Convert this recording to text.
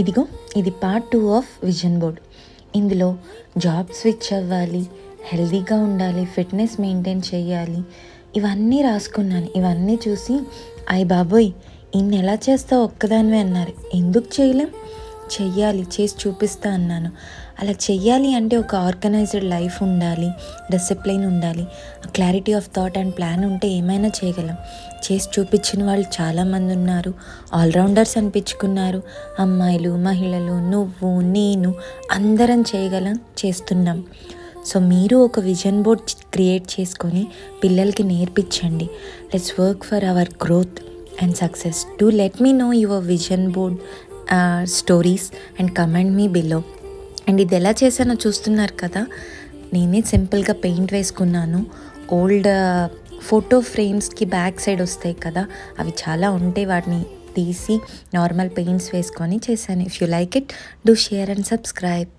ఇదిగో ఇది part 2 of vision board. ఇందులో జాబ్ స్విచ్ అవ్వాలి, హెల్తీగా ఉండాలి, ఫిట్నెస్ మెయింటైన్ చేయాలి, ఇవన్నీ రాసుకున్నాను. ఇవన్నీ చూసి అయ్య బాబోయ్ ఇన్ని ఎలా చేస్తావు ఒక్కదానివే అన్నారు. ఎందుకు చేయలేం, చెయ్యాలి, చేసి చూపిస్తా అన్నాను. అలా చెయ్యాలి అంటే ఒక ఆర్గనైజ్డ్ లైఫ్ ఉండాలి, డిసిప్లిన్ ఉండాలి, clarity of thought and plan ఉంటే ఏమైనా చేయగలం. చేసి చూపించిన వాళ్ళు చాలామంది ఉన్నారు, ఆల్రౌండర్స్ అనిపించుకున్నారు. అమ్మాయిలు, మహిళలు, నువ్వు, నేను అందరం చేయగలం, చేస్తున్నాం. సో మీరు ఒక విజన్ బోర్డ్ క్రియేట్ చేసుకొని పిల్లలకి నేర్పించండి. Let's work for our growth and success. Do let me know your vision board stories and comment me below. And ఇది ఎలా చేశానో చూస్తున్నారు కదా, నేనే సింపుల్గా పెయింట్ వేసుకున్నాను. ఓల్డ్ ఫోటో ఫ్రేమ్స్కి బ్యాక్ సైడ్ వస్తాయి కదా, అవి చాలా ఉంటాయి, వాటిని తీసి నార్మల్ పెయింట్స్ వేసుకొని చేశాను. If you like it, do share and subscribe.